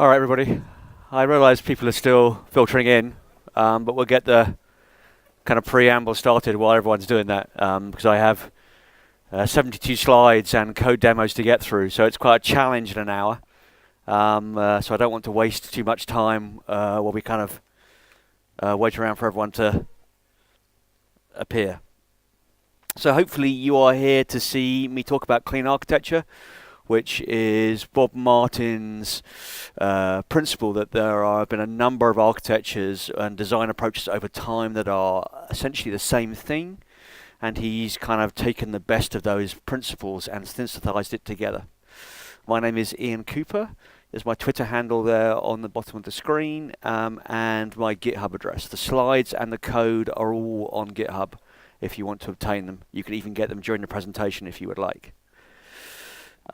All right, everybody. I realise people are still filtering in, but we'll get the kind of preamble started while everyone's doing that, because I have 72 slides and code demos to get through, so it's quite a challenge in an hour. So I don't want to waste too much time while we kind of wait around for everyone to appear. So hopefully you are here to see me talk about clean architecture, which is Bob Martin's principle that there have been a number of architectures and design approaches over time that are essentially the same thing, and he's kind of taken the best of those principles and synthesized it together. My name is Ian Cooper. There's my Twitter handle there on the bottom of the screen, and my GitHub address. The slides and the code are all on GitHub if you want to obtain them. You can even get them during the presentation if you would like.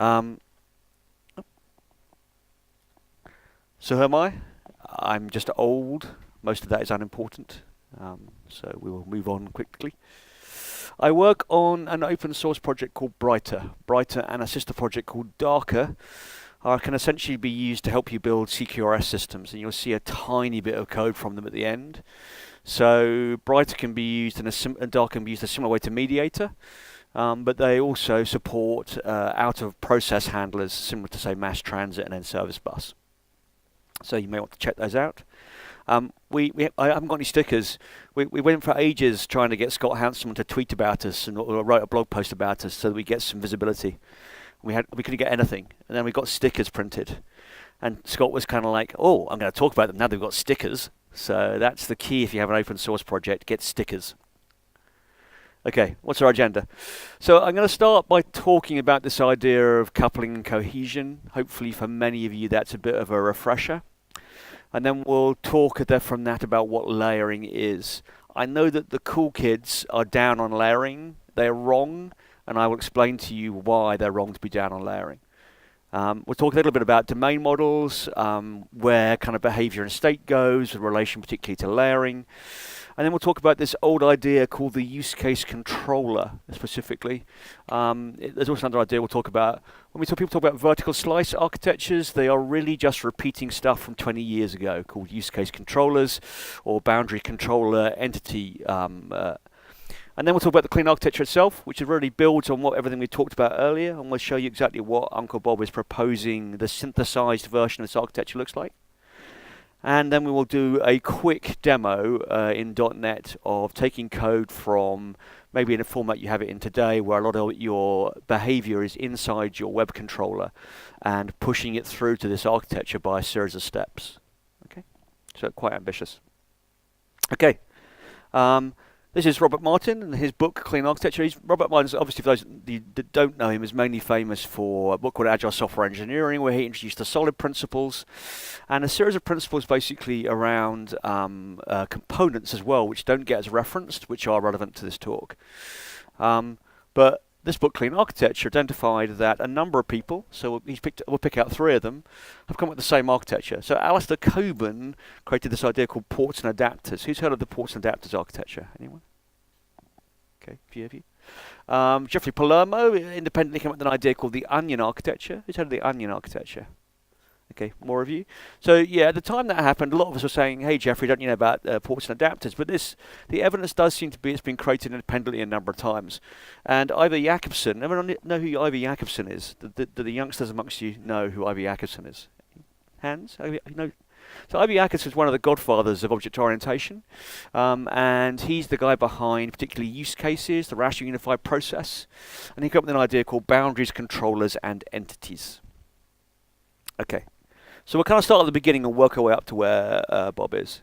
So who am I? I'm just old. Most of that is unimportant. So we will move on quickly. I work on an open source project called Brighter. Brighter and a sister project called Darker can essentially be used to help you build CQRS systems, and you'll see a tiny bit of code from them at the end. So Brighter can be used and Darker can be used a similar way to Mediator. But they also support out-of-process handlers, similar to, say, mass transit and then service bus. So you may want to check those out. I haven't got any stickers. We went for ages trying to get Scott Hanselman to tweet about us or write a blog post about us so that we get some visibility. We couldn't get anything, and then we got stickers printed. And Scott was kind of like, "Oh, I'm going to talk about them now. They've got stickers." So that's the key if you have an open source project: get stickers. Okay, what's our agenda? So I'm going to start by talking about this idea of coupling and cohesion. Hopefully for many of you that's a bit of a refresher. And then we'll talk from that about what layering is. I know that the cool kids are down on layering. They're wrong, and I will explain to you why they're wrong to be down on layering. We'll talk a little bit about domain models, where kind of behavior and state goes in relation particularly to layering. And then we'll talk about this old idea called the use case controller, specifically. There's also another idea we'll talk about. When people talk about vertical slice architectures, they are really just repeating stuff from 20 years ago called use case controllers or boundary controller entity. And then we'll talk about the clean architecture itself, which really builds on everything we talked about earlier, and we'll show you exactly what Uncle Bob is proposing the synthesized version of this architecture looks like. And then we will do a quick demo in .NET of taking code from maybe in a format you have it in today, where a lot of your behavior is inside your web controller, and pushing it through to this architecture by a series of steps. Okay, so quite ambitious. Okay. This is Robert Martin and his book, Clean Architecture. Robert Martin, obviously, for those that don't know him, is mainly famous for a book called Agile Software Engineering, where he introduced the solid principles and a series of principles basically around components as well, which don't get as referenced, which are relevant to this talk. But this book, Clean Architecture, identified that a number of people, so we'll pick out 3 of them, have come up with the same architecture. So Alistair Cockburn created this idea called ports and adapters. Who's heard of the ports and adapters architecture? Anyone? Okay, a few of you. Jeffrey Palermo independently came up with an idea called the onion architecture. Who's heard of the onion architecture? Okay, more of you. So yeah, at the time that happened, a lot of us were saying, "Hey, Jeffrey, don't you know about ports and adapters?" But the evidence does seem to be it's been created independently a number of times. And Ivor Jacobson, everyone know who Ivor Jacobson is? Do the youngsters amongst you know who Ivor Jacobson is? Hands? No. So Ivor Jacobson is one of the godfathers of object orientation, and he's the guy behind particularly use cases, the rational unified process, and he came up with an idea called boundaries, controllers, and entities. Okay. So we'll kind of start at the beginning and work our way up to where Bob is.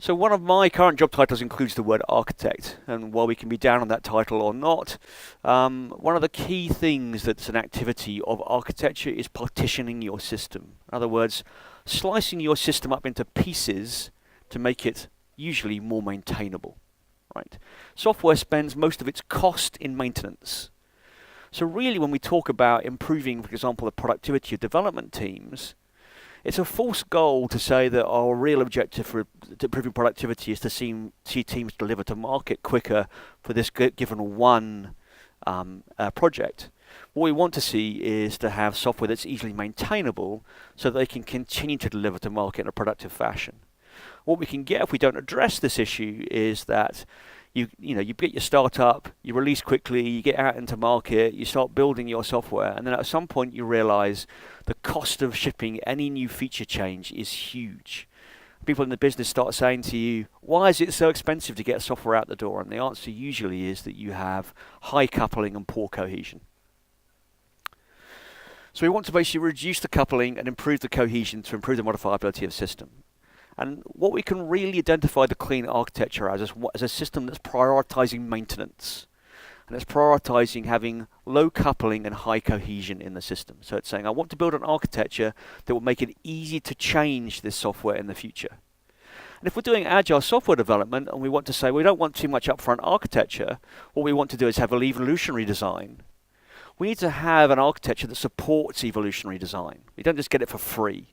So one of my current job titles includes the word architect, and while we can be down on that title or not, one of the key things that's an activity of architecture is partitioning your system. In other words, slicing your system up into pieces to make it usually more maintainable. Right? Software spends most of its cost in maintenance. So really when we talk about improving, for example, the productivity of development teams, it's a false goal to say that our real objective for improving productivity is to see teams deliver to market quicker for this given one project. What we want to see is to have software that's easily maintainable so that they can continue to deliver to market in a productive fashion. What we can get if we don't address this issue is that you get your startup, you release quickly, you get out into market, you start building your software, and then at some point you realize the cost of shipping any new feature change is huge. People in the business start saying to you, why is it so expensive to get software out the door? And the answer usually is that you have high coupling and poor cohesion. So we want to basically reduce the coupling and improve the cohesion to improve the modifiability of the system. And what we can really identify the clean architecture as a system that's prioritizing maintenance. And it's prioritizing having low coupling and high cohesion in the system. So it's saying, I want to build an architecture that will make it easy to change this software in the future. And if we're doing agile software development and we want to say we don't want too much upfront architecture, what we want to do is have an evolutionary design. We need to have an architecture that supports evolutionary design. We don't just get it for free.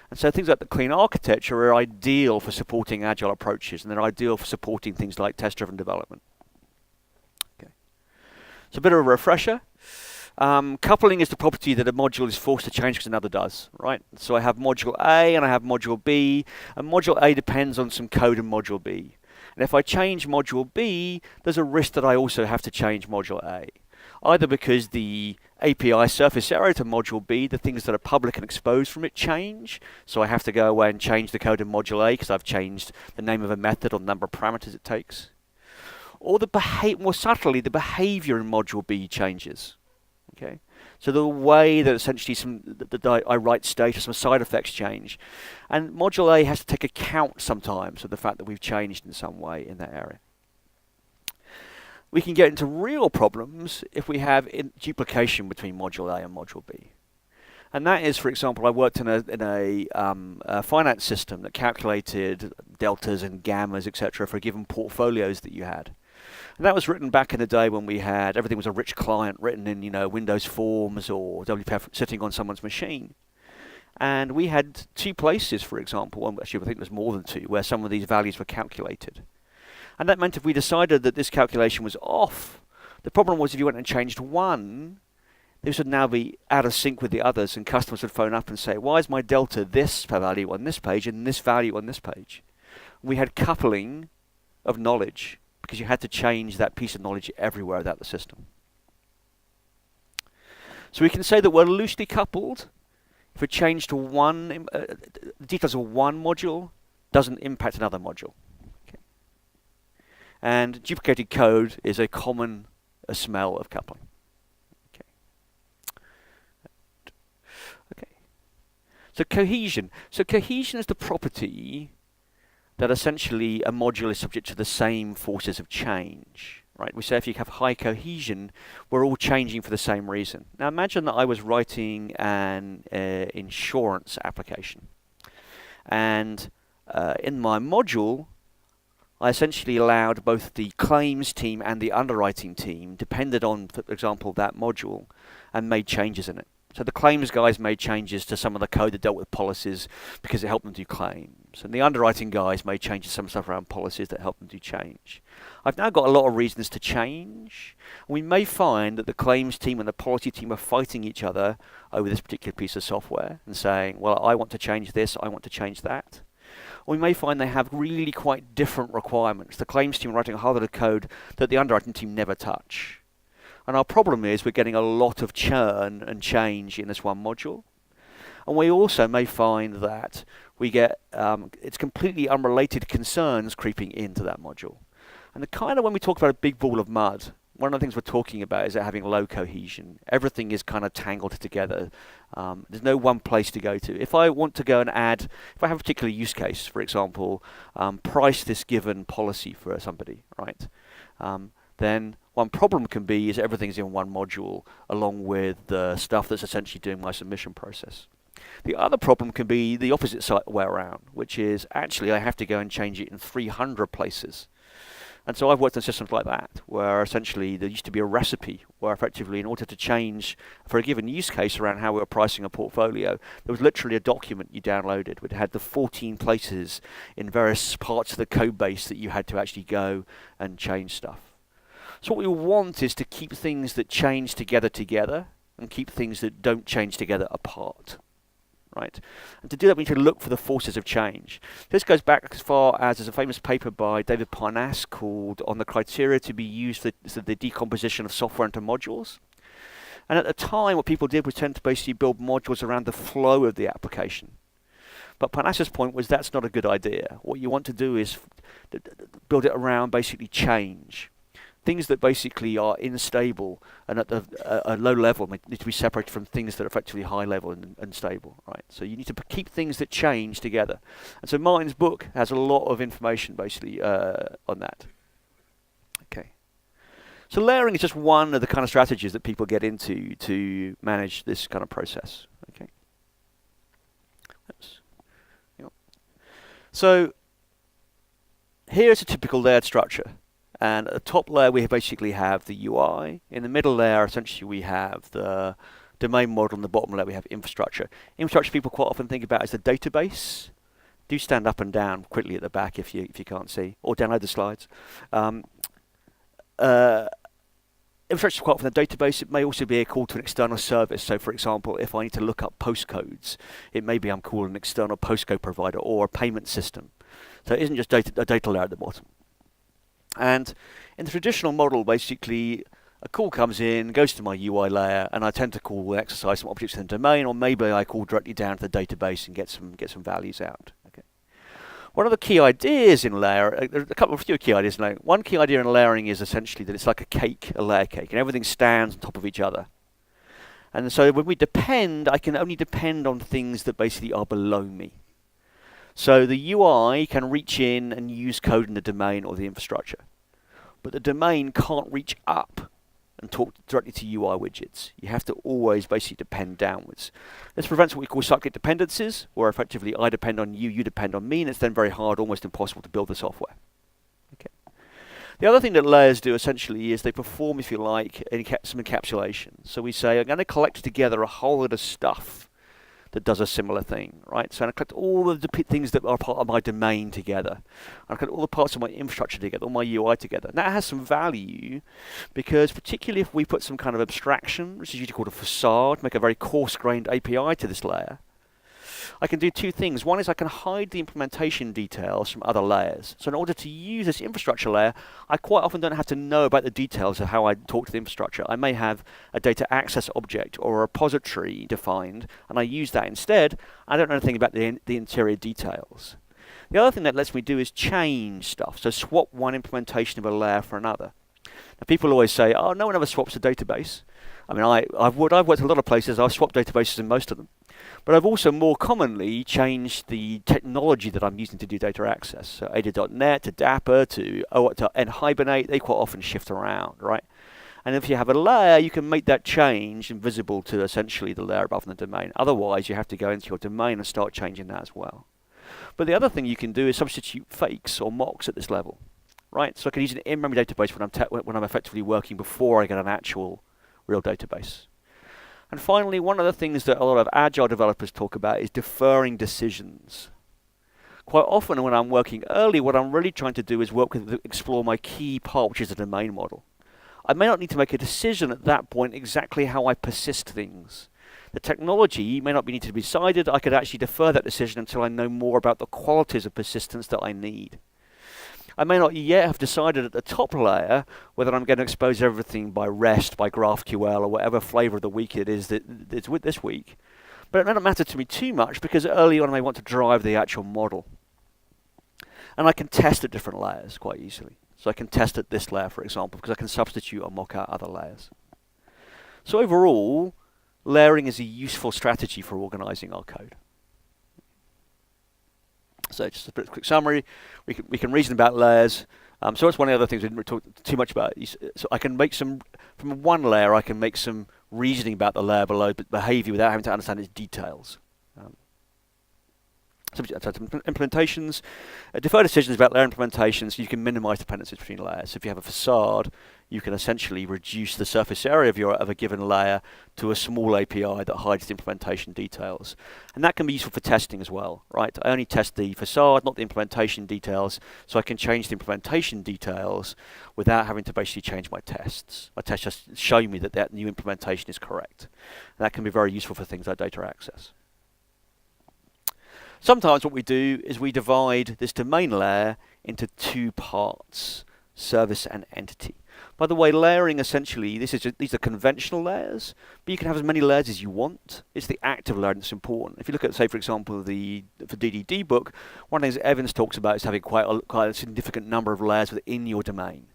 And so things like the clean architecture are ideal for supporting agile approaches, and they're ideal for supporting things like test-driven development. Okay. So a bit of a refresher. Coupling is the property that a module is forced to change because another does, right? So I have module A and I have module B, and module A depends on some code in module B. And if I change module B, there's a risk that I also have to change module A. Either because the API surface error to module B, the things that are public and exposed from it change, so I have to go away and change the code in module A because I've changed the name of a method or the number of parameters it takes. Or more subtly, the behavior in module B changes. Okay, so the way that essentially I write status, some side effects change, and module A has to take account sometimes of the fact that we've changed in some way in that area. We can get into real problems if we have duplication between module A and module B. And that is, for example, I worked in a finance system that calculated deltas and gammas, etc., for given portfolios that you had. And that was written back in the day when everything was a rich client written in, Windows Forms or WPF sitting on someone's machine. And we had two places, for example, actually I think there's more than two, where some of these values were calculated. And that meant if we decided that this calculation was off, the problem was if you went and changed one, this would now be out of sync with the others, and customers would phone up and say, why is my delta this value on this page and this value on this page? We had coupling of knowledge because you had to change that piece of knowledge everywhere without the system. So we can say that we're loosely coupled. If we change to the details of one module doesn't impact another module. And duplicated code is a common smell of coupling. Okay. So cohesion. So cohesion is the property that essentially a module is subject to the same forces of change. Right? We say if you have high cohesion, we're all changing for the same reason. Now imagine that I was writing an insurance application. And in my module, I essentially allowed both the claims team and the underwriting team, depended on, for example, that module, and made changes in it. So the claims guys made changes to some of the code that dealt with policies because it helped them do claims. And the underwriting guys made changes to some stuff around policies that helped them do change. I've now got a lot of reasons to change. We may find that the claims team and the policy team are fighting each other over this particular piece of software and saying, well, I want to change this, I want to change that. We may find they have really quite different requirements. The claims team are writing a whole lot of code that the underwriting team never touch. And our problem is we're getting a lot of churn and change in this one module. And we also may find that we get it's completely unrelated concerns creeping into that module. And when we talk about a big ball of mud, one of the things we're talking about is having low cohesion. Everything is kind of tangled together. There's no one place to go to. If I want to go and if I have a particular use case, for example, price this given policy for somebody, right? Then one problem can be is everything's in one module along with the stuff that's essentially doing my submission process. The other problem can be the opposite way around, which is actually I have to go and change it in 300 places. And so I've worked on systems like that, where essentially there used to be a recipe where effectively in order to change for a given use case around how we were pricing a portfolio, there was literally a document you downloaded which had the 14 places in various parts of the code base that you had to actually go and change stuff. So what we want is to keep things that change together, and keep things that don't change together apart. Right? And to do that, we need to look for the forces of change. This goes back as far as there's a famous paper by David Parnass called On the Criteria to be Used for the Decomposition of Software into Modules. And at the time, what people did was tend to basically build modules around the flow of the application. But Parnass's point was that's not a good idea. What you want to do is build it around basically change. Things that basically are unstable and at a low level need to be separated from things that are effectively high level and stable, right? So you need to keep things that change together. And so Martin's book has a lot of information basically on that. Okay. So layering is just one of the kind of strategies that people get into to manage this kind of process. Okay. Oops. Yep. So here's a typical layered structure. And at the top layer, we basically have the UI. In the middle layer, essentially, we have the domain model. And the bottom layer, we have infrastructure. Infrastructure people quite often think about as the database. Do stand up and down quickly at the back if you can't see, or download the slides. Infrastructure is quite often a database. It may also be a call to an external service. So, for example, if I need to look up postcodes, it may be I'm calling an external postcode provider or a payment system. So it isn't just a data layer at the bottom. And in the traditional model, basically, a call comes in, goes to my UI layer, and I tend to call and exercise some objects in the domain, or maybe I call directly down to the database and get some values out. Okay. One of the key ideas in layer, there are a few key ideas in layering. One key idea in layering is essentially that it's like a cake, a layer cake, and everything stands on top of each other. And so when we depend, I can only depend on things that basically are below me. So the UI can reach in and use code in the domain or the infrastructure. But the domain can't reach up and talk directly to UI widgets. You have to always basically depend downwards. This prevents what we call cyclic dependencies, where effectively I depend on you, you depend on me, and it's then very hard, almost impossible to build the software. Okay. The other thing that layers do essentially is they perform, if you like, some encapsulation. So we say, I'm going to collect together a whole lot of stuff that does a similar thing, right? So I collect all of the things that are part of my domain together. I collect all the parts of my infrastructure together, all my UI together. And that has some value because particularly if we put some kind of abstraction, which is usually called a facade, make a very coarse-grained API to this layer, I can do two things. One is I can hide the implementation details from other layers. So in order to use this infrastructure layer, I quite often don't have to know about the details of how I talk to the infrastructure. I may have a data access object or a repository defined, and I use that instead. I don't know anything about the interior details. The other thing that lets me do is change stuff. So swap one implementation of a layer for another. Now people always say, oh, no one ever swaps a database. I mean, I've worked a lot of places. I've swapped databases in most of them. But I've also more commonly changed the technology that I'm using to do data access. So Ada.NET to Dapper to NHibernate, they quite often shift around, right? And if you have a layer, you can make that change invisible to essentially the layer above in the domain. Otherwise, you have to go into your domain and start changing that as well. But the other thing you can do is substitute fakes or mocks at this level, right? So I can use an in-memory database when I'm effectively working before I get an actual real database. And finally, one of the things that a lot of agile developers talk about is deferring decisions. Quite often when I'm working early, what I'm really trying to do is explore my key part, which is the domain model. I may not need to make a decision at that point exactly how I persist things. The technology may not need to be decided. I could actually defer that decision until I know more about the qualities of persistence that I need. I may not yet have decided at the top layer whether I'm going to expose everything by REST, by GraphQL, or whatever flavor of the week it is that it's with this week. But it doesn't matter to me too much because early on I may want to drive the actual model. And I can test at different layers quite easily. So I can test at this layer, for example, because I can substitute or mock out other layers. So overall, layering is a useful strategy for organizing our code. So just a quick summary, we can reason about layers. So that's one of the other things we didn't talk too much about. So I can make from one layer, I can make some reasoning about the layer below, but behavior without having to understand its details. Implementations, defer decisions about layer implementations. You can minimize dependencies between layers. So if you have a facade, you can essentially reduce the surface area of a given layer to a small API that hides the implementation details. And that can be useful for testing as well, right? I only test the facade, not the implementation details, so I can change the implementation details without having to basically change my tests. My tests just show me that that new implementation is correct. And that can be very useful for things like data access. Sometimes what we do is we divide this domain layer into two parts, service and entity. By the way, layering essentially, these are conventional layers, but you can have as many layers as you want. It's the active layer that's important. If you look at, say, for example, the DDD book, one of the things Evans talks about is having quite a significant number of layers within your domain.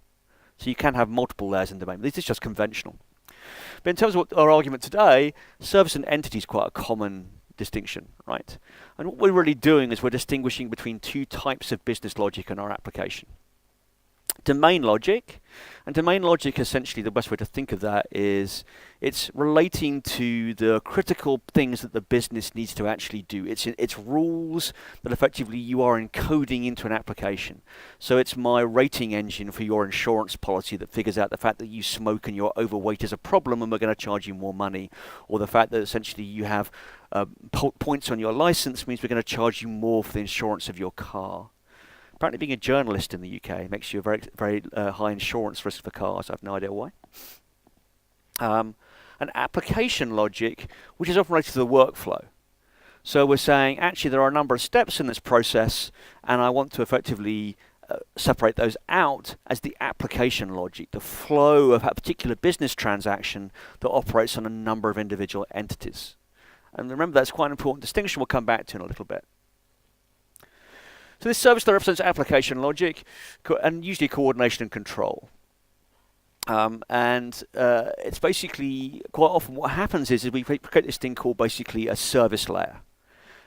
So you can have multiple layers in the domain. This is just conventional. But in terms of our argument today, service and entity is quite a common distinction, right? And what we're really doing is we're distinguishing between two types of business logic in our application. Domain logic, and domain logic essentially the best way to think of that is it's relating to the critical things that the business needs to actually do. It's rules that effectively you are encoding into an application. So it's my rating engine for your insurance policy that figures out the fact that you smoke and you're overweight is a problem and we're going to charge you more money, or the fact that essentially you have points on your license means we're going to charge you more for the insurance of your car. Apparently being a journalist in the UK makes you a very, very high insurance risk for cars. I have no idea why. An application logic, which is often related to the workflow. So we're saying, actually, there are a number of steps in this process, and I want to effectively separate those out as the application logic, the flow of a particular business transaction that operates on a number of individual entities. And remember, that's quite an important distinction we'll come back to in a little bit. So this service layer represents application logic and usually coordination and control. It's basically, quite often what happens is we create this thing called basically a service layer.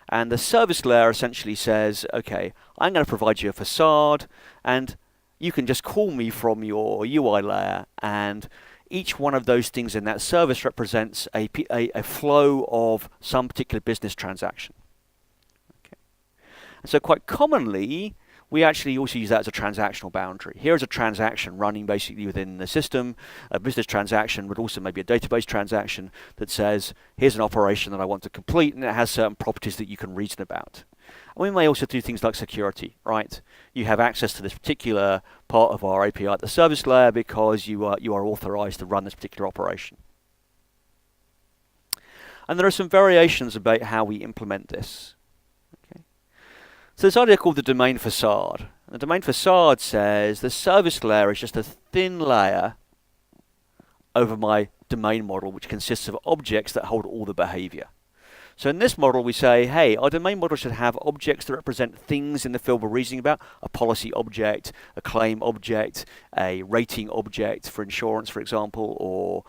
And the service layer essentially says, okay, I'm going to provide you a facade, and you can just call me from your UI layer, and each one of those things in that service represents a flow of some particular business transaction. And so quite commonly, we actually also use that as a transactional boundary. Here is a transaction running basically within the system. A business transaction would also maybe a database transaction that says, here's an operation that I want to complete, and it has certain properties that you can reason about. And we may also do things like security, right? You have access to this particular part of our API at the service layer because you are authorized to run this particular operation. And there are some variations about how we implement this. So this idea called the domain facade. The domain facade says the service layer is just a thin layer over my domain model, which consists of objects that hold all the behavior. So in this model, we say, hey, our domain model should have objects that represent things in the field we're reasoning about, a policy object, a claim object, a rating object for insurance, for example, or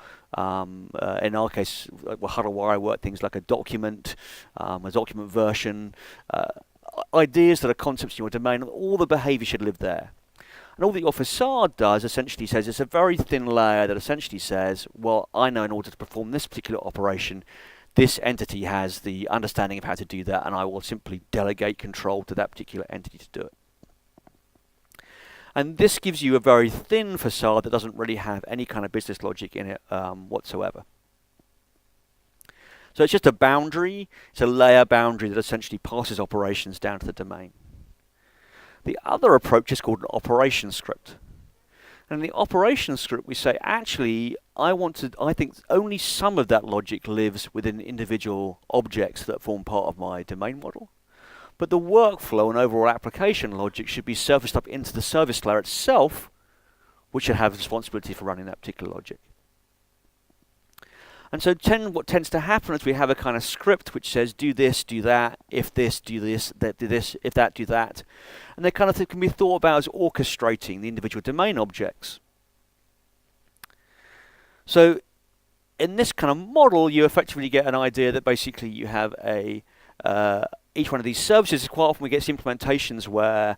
in our case, how do I work things like a document version, ideas that are concepts in your domain, all the behavior should live there. And all that your facade does essentially says it's a very thin layer that essentially says, well, I know in order to perform this particular operation, this entity has the understanding of how to do that, and I will simply delegate control to that particular entity to do it. And this gives you a very thin facade that doesn't really have any kind of business logic in it whatsoever. So it's just a boundary, it's a layer boundary that essentially passes operations down to the domain. The other approach is called an operation script. And in the operation script we say, actually, I think only some of that logic lives within individual objects that form part of my domain model. But the workflow and overall application logic should be surfaced up into the service layer itself, which should have responsibility for running that particular logic. And so what tends to happen is we have a kind of script which says do this, do that, if this, do this, that do this, if that, do that. And they kind of can be thought about as orchestrating the individual domain objects. So in this kind of model, you effectively get an idea that basically you have a each one of these services, quite often we get implementations where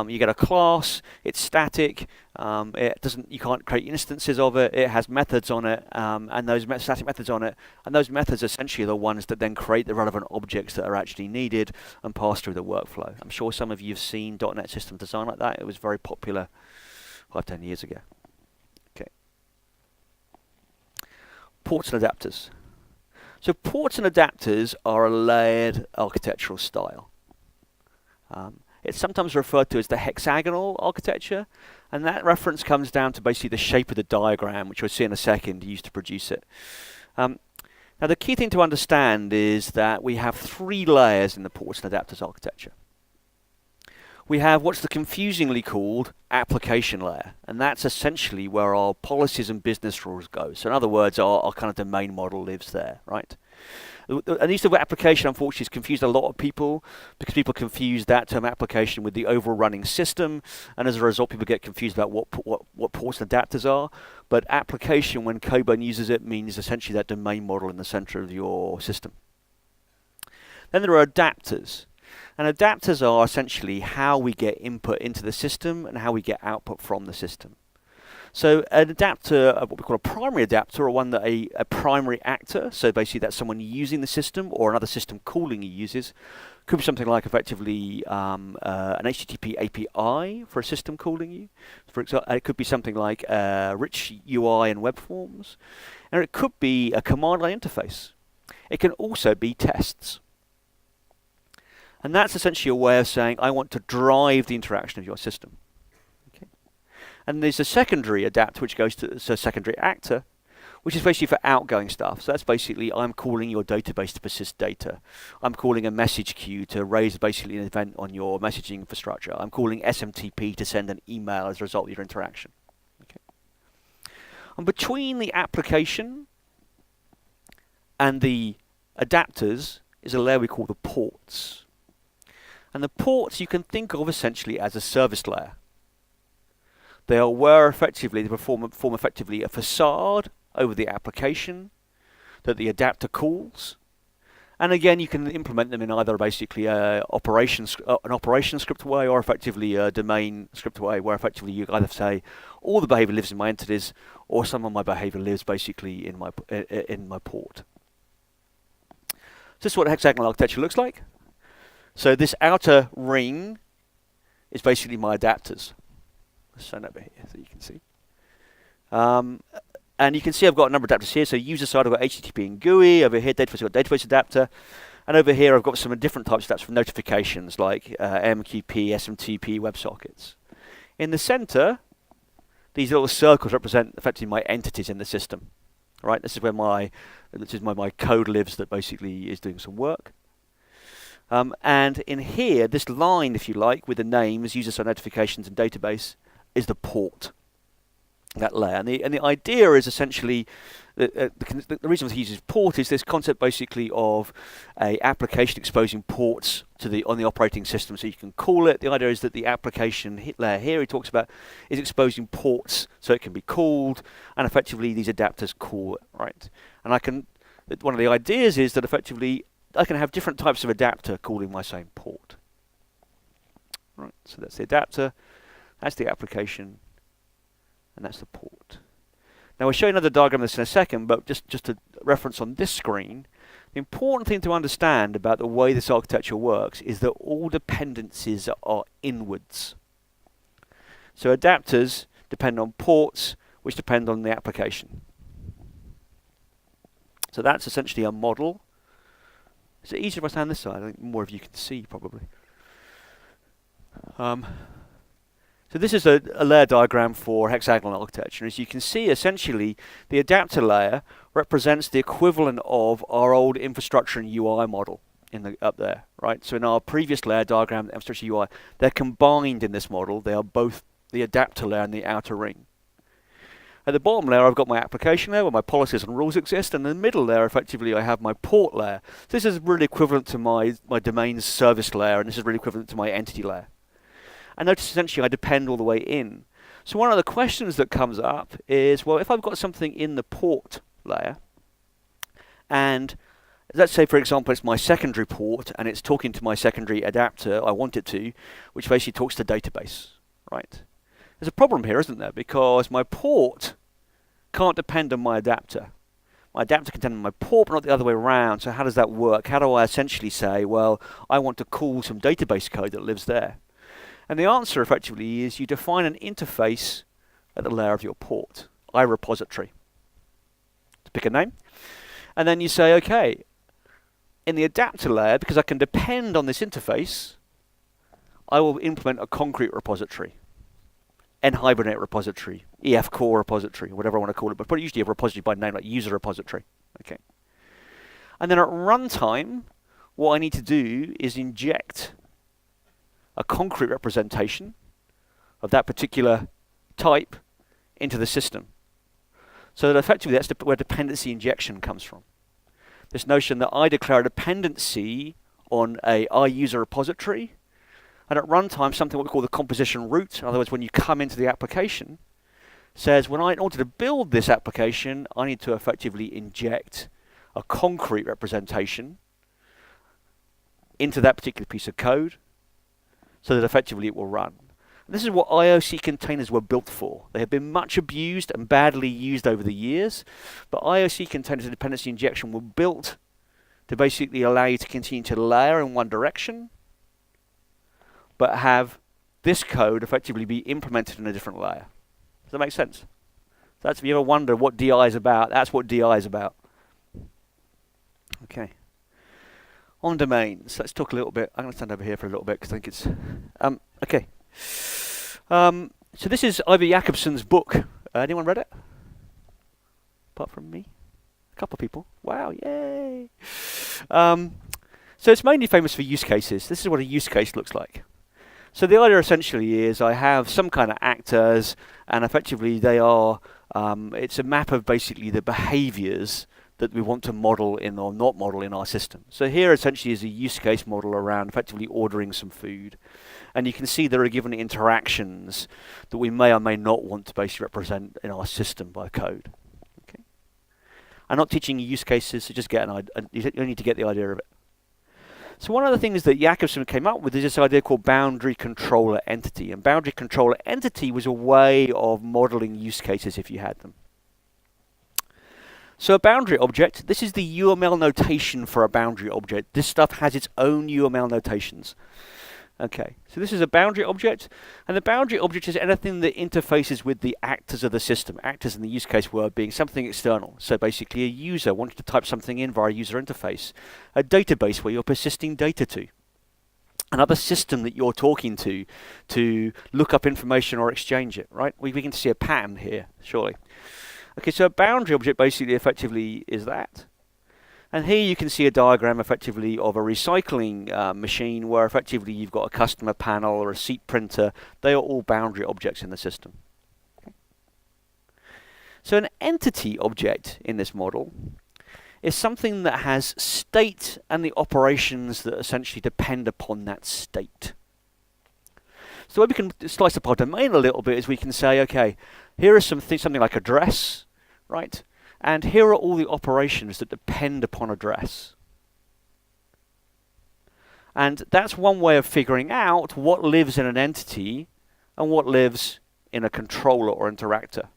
you get a class, it's static, you can't create instances of it, it has methods on it, and those static methods on it, and those methods essentially are the ones that then create the relevant objects that are actually needed and pass through the workflow. I'm sure some of you have seen .NET system design like that. It was very popular 5-10 years ago. Okay. Ports and adapters. So ports and adapters are a layered architectural style. It's sometimes referred to as the hexagonal architecture, and that reference comes down to basically the shape of the diagram, which we'll see in a second, used to produce it. Now the key thing to understand is that we have 3 layers in the ports and adapters architecture. We have what's the confusingly called application layer, and that's essentially where our policies and business rules go. So in other words, our kind of domain model lives there, right? And use of application, unfortunately, has confused a lot of people because people confuse that term application with the overall running system, and as a result, people get confused about what ports and adapters are. But application, when Cobone uses it, means essentially that domain model in the center of your system. Then there are adapters. And adapters are essentially how we get input into the system and how we get output from the system. So an adapter, what we call a primary adapter, or one that a primary actor, so basically that's someone using the system or another system calling you uses, could be something like effectively an HTTP API for a system calling you. For example, it could be something like rich UI and web forms, and it could be a command line interface. It can also be tests. And that's essentially a way of saying, I want to drive the interaction of your system. Okay. And there's a secondary adapter, which goes to a secondary actor, which is basically for outgoing stuff. So that's basically, I'm calling your database to persist data. I'm calling a message queue to raise basically an event on your messaging infrastructure. I'm calling SMTP to send an email as a result of your interaction. Okay. And between the application and the adapters is a layer we call the ports. And the ports you can think of essentially as a service layer. They are where effectively they form effectively a facade over the application that the adapter calls. And again, you can implement them in either basically an operation script way or effectively a domain script way, where effectively you either say all the behavior lives in my entities or some of my behavior lives basically in my port. So this is what hexagonal architecture looks like. So this outer ring is basically my adapters. Let's stand over here so you can see. And you can see I've got a number of adapters here. So user side, I've got HTTP and GUI. Over here, database, I've got database adapter. And over here, I've got some different types of adapters for notifications, like MQP, SMTP, WebSockets. In the center, these little circles represent effectively my entities in the system. Right? This is where my code lives that basically is doing some work. And in here, this line, if you like, with the names, user side notifications and database, is the port, that layer. And the idea is essentially, the reason he uses port is this concept basically of a application exposing ports to on the operating system so you can call it. The idea is that the application layer here he talks about is exposing ports so it can be called, and effectively these adapters call it, right? And one of the ideas is that effectively I can have different types of adapter calling my same port. Right, so that's the adapter, that's the application, and that's the port. Now we'll show you another diagram of this in a second, but just a reference on this screen, the important thing to understand about the way this architecture works is that all dependencies are inwards. So adapters depend on ports, which depend on the application. So that's essentially a model. Is it easier if I stand this side? I think more of you can see, probably. So this is a layer diagram for hexagonal architecture. As you can see, essentially, the adapter layer represents the equivalent of our old infrastructure and UI model up there, right? So in our previous layer diagram, infrastructure UI, they're combined in this model. They are both the adapter layer and the outer ring. At the bottom layer, I've got my application layer where my policies and rules exist, and in the middle layer, effectively, I have my port layer. So this is really equivalent to my domain's service layer, and this is really equivalent to my entity layer. And notice, essentially, I depend all the way in. So one of the questions that comes up is, well, if I've got something in the port layer, and let's say, for example, it's my secondary port and it's talking to my secondary adapter, I want it to, which basically talks to database, right? There's a problem here, isn't there? Because my port can't depend on my adapter. My adapter can depend on my port, but not the other way around. So how does that work? How do I essentially say, well, I want to call some database code that lives there? And the answer effectively is you define an interface at the layer of your port, iRepository, to pick a name. And then you say, okay, in the adapter layer, because I can depend on this interface, I will implement a concrete repository, NHibernate repository, EF core repository, whatever I want to call it, but usually a repository by name, like user repository. Okay. And then at runtime, what I need to do is inject a concrete representation of that particular type into the system. So that effectively that's where dependency injection comes from. This notion that I declare a dependency on a iUser repository, and at runtime something what we call the composition root, in other words when you come into the application, says in order to build this application I need to effectively inject a concrete representation into that particular piece of code so that effectively it will run. And this is what IOC containers were built for. They have been much abused and badly used over the years, but IOC containers and dependency injection were built to basically allow you to continue to layer in one direction, but have this code effectively be implemented in a different layer. Does that make sense? So that's, if you ever wonder what DI is about, that's what DI is about. Okay. On domains, let's talk a little bit. I'm going to stand over here for a little bit because I think it's... okay. So this is Ivor Jacobson's book. Anyone read it? Apart from me? A couple of people. Wow, yay! So it's mainly famous for use cases. This is what a use case looks like. So the idea essentially is I have some kind of actors, and effectively they are, it's a map of basically the behaviors that we want to model in or not model in our system. So here essentially is a use case model around effectively ordering some food. And you can see there are given interactions that we may or may not want to basically represent in our system by code. Okay. I'm not teaching you use cases, so just get you need to get the idea of it. So one of the things that Jacobson came up with is this idea called boundary controller entity. And boundary controller entity was a way of modeling use cases if you had them. So a boundary object, this is the UML notation for a boundary object. This stuff has its own UML notations. Okay, so this is a boundary object, and the boundary object is anything that interfaces with the actors of the system. Actors in the use case word being something external. So basically a user wanting to type something in via a user interface. A database where you're persisting data to. Another system that you're talking to look up information or exchange it, right? We begin to see a pattern here, surely. Okay, so a boundary object basically effectively is that. And here you can see a diagram effectively of a recycling machine where effectively you've got a customer panel or a receipt printer. They are all boundary objects in the system. Okay. So an entity object in this model is something that has state and the operations that essentially depend upon that state. So the way we can slice up our domain a little bit is we can say, okay, here is something like address, right? And here are all the operations that depend upon address. And that's one way of figuring out what lives in an entity and what lives in a controller or interactor.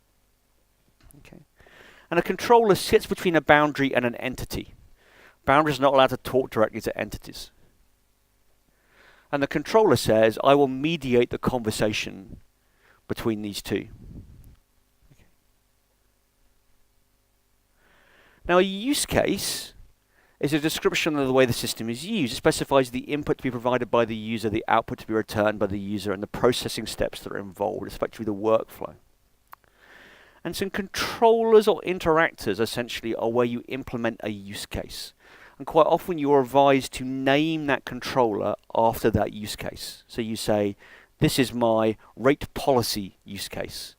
Okay. And a controller sits between a boundary and an entity. Boundaries are not allowed to talk directly to entities. And the controller says, I will mediate the conversation between these two. Now a use case is a description of the way the system is used. It specifies the input to be provided by the user, the output to be returned by the user, and the processing steps that are involved. It's effectively the workflow. And some controllers or interactors essentially are where you implement a use case. And quite often you are advised to name that controller after that use case. So you say, this is my rate policy use case.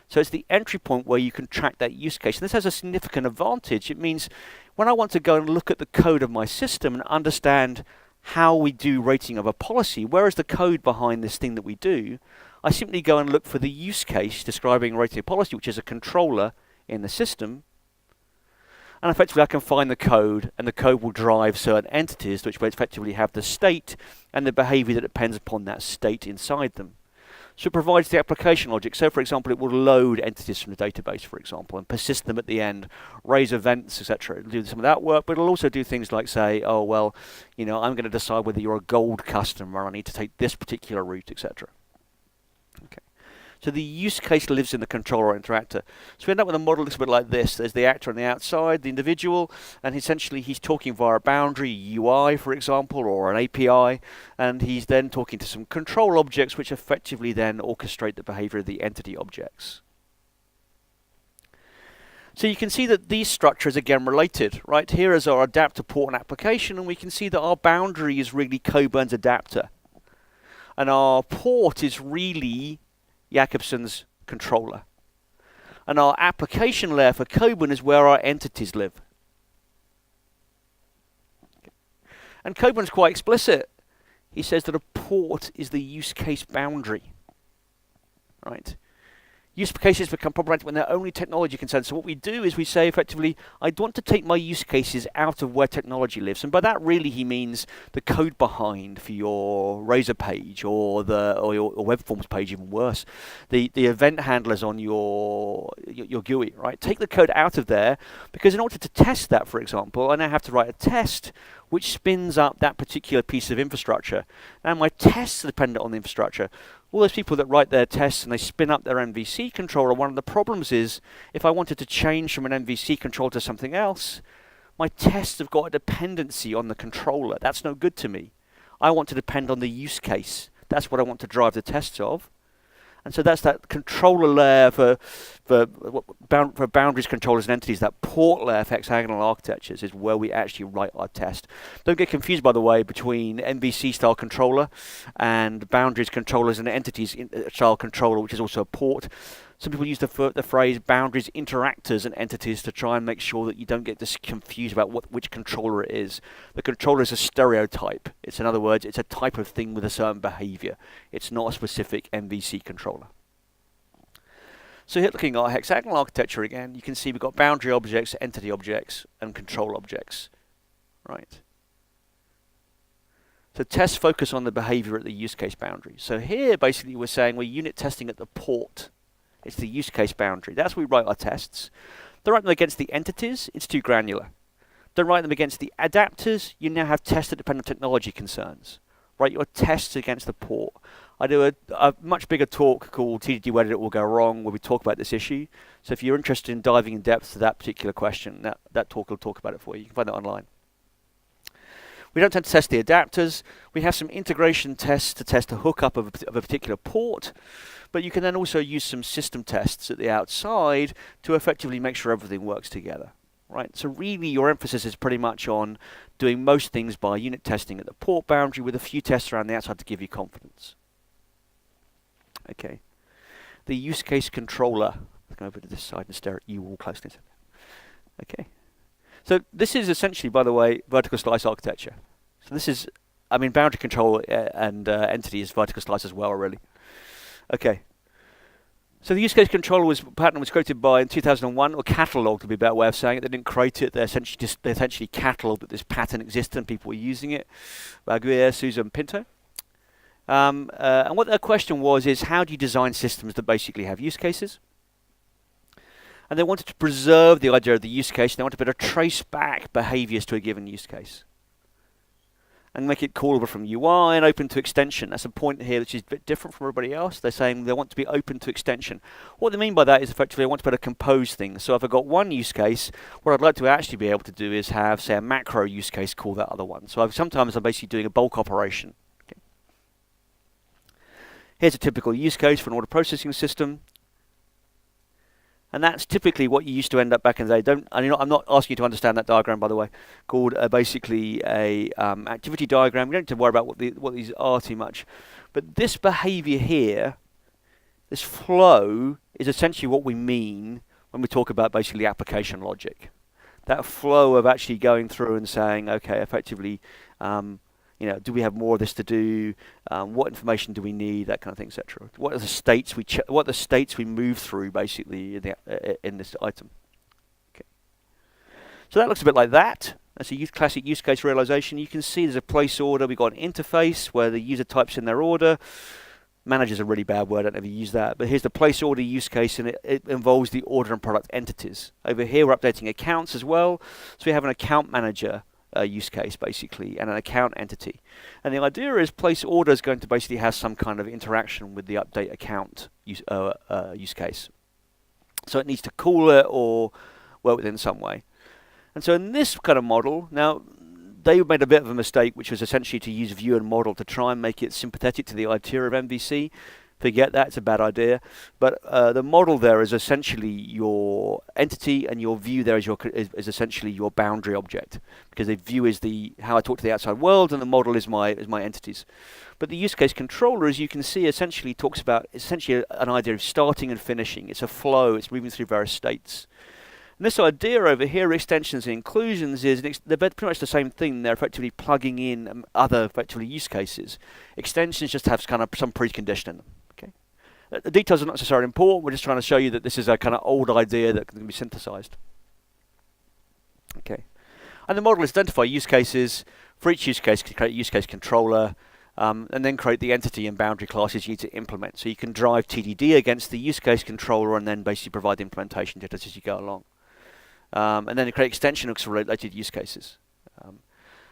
So it's the entry point where you can track that use case. And this has a significant advantage. It means when I want to go and look at the code of my system and understand how we do rating of a policy, where is the code behind this thing that we do, I simply go and look for the use case describing rating a policy, which is a controller in the system. And effectively I can find the code, and the code will drive certain entities which will effectively have the state and the behavior that depends upon that state inside them. So it provides the application logic. So for example, it will load entities from the database, for example, and persist them at the end, raise events, etc. It'll do some of that work, but it'll also do things like say, oh, well, I'm going to decide whether you're a gold customer, I need to take this particular route, etc. Okay. So the use case lives in the controller interactor. So we end up with a model that's a bit like this. There's the actor on the outside, the individual, and essentially he's talking via a boundary, UI for example, or an API, and he's then talking to some control objects which effectively then orchestrate the behavior of the entity objects. So you can see that these structures are again related. Right here is our adapter port and application, and we can see that our boundary is really Coburn's adapter. And our port is really Jakobson's controller. And our application layer for Coburn is where our entities live. And Coburn's quite explicit. He says that a port is the use case boundary. Right? Use cases become problematic when they're only technology concerned. So what we do is we say effectively, I want to take my use cases out of where technology lives. And by that really he means the code behind for your Razor page or your web forms page, even worse. The event handlers on your GUI, right? Take the code out of there, because in order to test that, for example, I now have to write a test which spins up that particular piece of infrastructure. Now my tests are dependent on the infrastructure. All those people that write their tests and they spin up their MVC controller, one of the problems is if I wanted to change from an MVC controller to something else, my tests have got a dependency on the controller. That's no good to me. I want to depend on the use case. That's what I want to drive the tests of. And so that's that controller layer for boundaries, controllers, and entities. That port layer for hexagonal architectures is where we actually write our test. Don't get confused, by the way, between MVC style controller and boundaries controllers and entities style controller, which is also a port. Some people use the phrase boundaries interactors and entities to try and make sure that you don't get this confused about which controller it is. The controller is a stereotype. In other words, it's a type of thing with a certain behavior. It's not a specific MVC controller. So here, looking at our hexagonal architecture again, you can see we've got boundary objects, entity objects, and control objects. Right. So tests focus on the behavior at the use case boundary. So here, basically, we're saying we're unit testing at the port. It's the use case boundary. That's where we write our tests. Don't write them against the entities. It's too granular. Don't write them against the adapters. You now have tests that depend on technology concerns. Write your tests against the port. I do a much bigger talk called TDD Where Did It All Go Wrong, where we talk about this issue. So if you're interested in diving in depth to that particular question, that talk will talk about it for you. You can find that online. We don't tend to test the adapters. We have some integration tests to test a hookup of a particular port. But you can then also use some system tests at the outside to effectively make sure everything works together. Right? So really your emphasis is pretty much on doing most things by unit testing at the port boundary with a few tests around the outside to give you confidence. Okay. The use case controller. Let's go over to this side and stare at you all closely. Okay. So this is essentially, by the way, vertical slice architecture. So this is, boundary control and entity is vertical slice as well, really. Okay. So the use case controller pattern was created in 2001, or catalogued to be a better way of saying it. They didn't create it. They essentially catalogued that this pattern existed and people were using it. Baguier, Souza, and Pinto. And what their question was is, how do you design systems that basically have use cases? And they wanted to preserve the idea of the use case. They wanted to be able to trace back behaviors to a given use case and make it callable from UI and open to extension. That's a point here which is a bit different from everybody else. They're saying they want to be open to extension. What they mean by that is effectively they want to be able to compose things. So if I've got one use case, what I'd like to actually be able to do is have, say, a macro use case call that other one. So sometimes I'm basically doing a bulk operation. Okay. Here's a typical use case for an order processing system. And that's typically what you used to end up back in the day. I'm not asking you to understand that diagram, by the way, called basically a activity diagram. We don't need to worry about what these are too much. But this behavior here, this flow, is essentially what we mean when we talk about basically application logic. That flow of actually going through and saying, okay, effectively, do we have more of this to do? What information do we need? That kind of thing, etc. What are the states we move through basically in this item? Okay. So that looks a bit like that. That's a classic use case realization. You can see there's a place order. We've got an interface where the user types in their order. Manager's a really bad word, I don't ever use that. But here's the place order use case, and it involves the order and product entities. Over here, we're updating accounts as well. So we have an account manager use case, basically, and an account entity. And the idea is place order is going to basically have some kind of interaction with the update account use case. So it needs to call it or work with it in some way. And so in this kind of model, now, they made a bit of a mistake, which was essentially to use view and model to try and make it sympathetic to the idea of MVC. Forget that, it's a bad idea. But the model there is essentially your entity, and your view there is essentially your boundary object, because the view is how I talk to the outside world, and the model is my entities. But the use case controller, as you can see, essentially talks about an idea of starting and finishing. It's a flow, it's moving through various states. And this idea over here, extensions and inclusions, they're pretty much the same thing. They're effectively plugging in other effectively use cases. Extensions just have kind of some precondition in them. Okay, the details are not necessarily important. We're just trying to show you that this is a kind of old idea that can be synthesized. Okay, and the model is identify use cases. For each use case, you can create a use case controller, and then create the entity and boundary classes you need to implement. So you can drive TDD against the use case controller, and then basically provide the implementation data as you go along. And then create extension hooks for related use cases.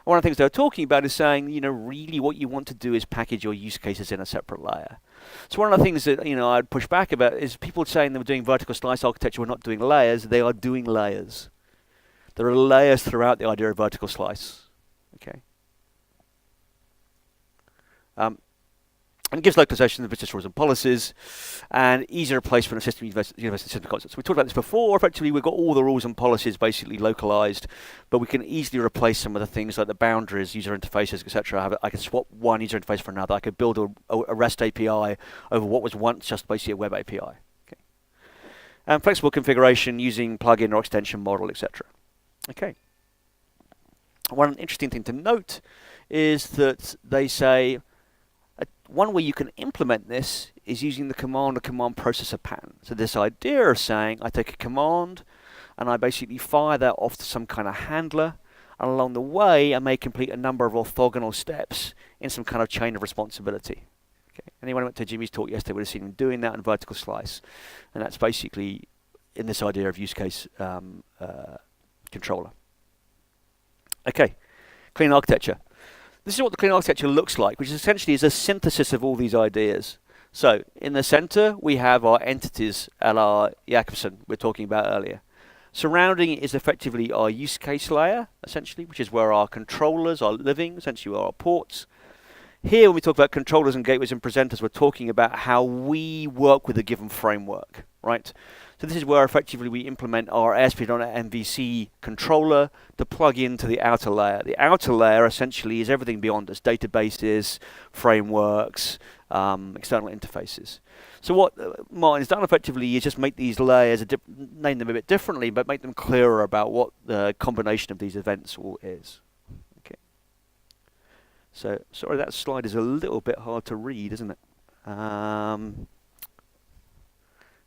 One of the things they were talking about is saying, really what you want to do is package your use cases in a separate layer. So one of the things that, I'd push back about is people saying they were doing vertical slice architecture, we're not doing layers. They are doing layers. There are layers throughout the idea of vertical slice. Okay. And it gives localization of business rules and policies, and easier replacement of universal system concepts. We talked about this before. Effectively, we've got all the rules and policies basically localized, but we can easily replace some of the things like the boundaries, user interfaces, etc. I can swap one user interface for another. I could build a REST API over what was once just basically a web API. Okay. And flexible configuration using plugin or extension model, etc. Okay. One interesting thing to note is that they say one way you can implement this is using the command or command processor pattern. So this idea of saying I take a command and I basically fire that off to some kind of handler, and along the way I may complete a number of orthogonal steps in some kind of chain of responsibility. Okay. Anyone who went to Jimmy's talk yesterday would have seen him doing that in vertical slice, and that's basically in this idea of use case controller. Okay, clean architecture. This is what the clean architecture looks like, which essentially is a synthesis of all these ideas. So in the center, we have our entities, L.R. Jacobson, we were talking about earlier. Surrounding it is effectively our use case layer, essentially, which is where our controllers are living, essentially where our ports. Here, when we talk about controllers and gateways and presenters, we're talking about how we work with a given framework, right? So this is where effectively we implement our ASP.NET MVC controller to plug into the outer layer. The outer layer essentially is everything beyond us: databases, frameworks, external interfaces. So what Martin's done effectively is just make these layers, name them a bit differently, but make them clearer about what the combination of these events all is. Okay. So sorry, that slide is a little bit hard to read, isn't it?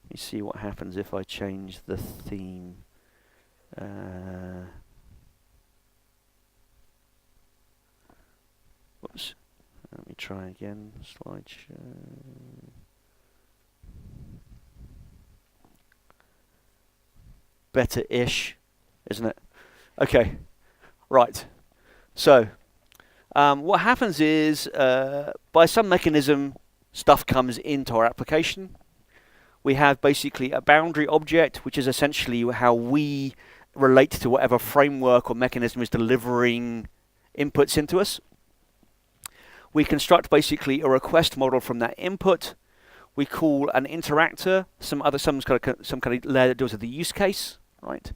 Let me see what happens if I change the theme. Whoops. Let me try again. Slideshow. Better-ish, isn't it? Okay. Right. So, what happens is, by some mechanism, stuff comes into our application. We have basically a boundary object, which is essentially how we relate to whatever framework or mechanism is delivering inputs into us. We construct basically a request model from that input. We call an interactor, some kind of layer that deals with the use case, right?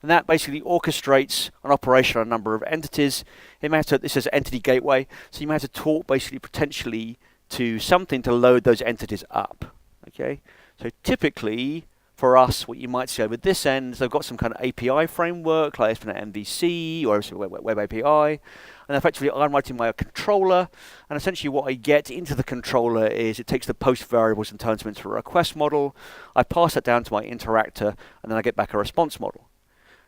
And that basically orchestrates an operation on a number of entities. This is entity gateway, so you may have to talk basically potentially to something to load those entities up. Okay. So typically, for us, what you might see over this end is they've got some kind of API framework, like ASP.NET MVC or Web API, and effectively I'm writing my controller, and essentially what I get into the controller is it takes the post variables and turns them into a request model. I pass that down to my interactor, and then I get back a response model.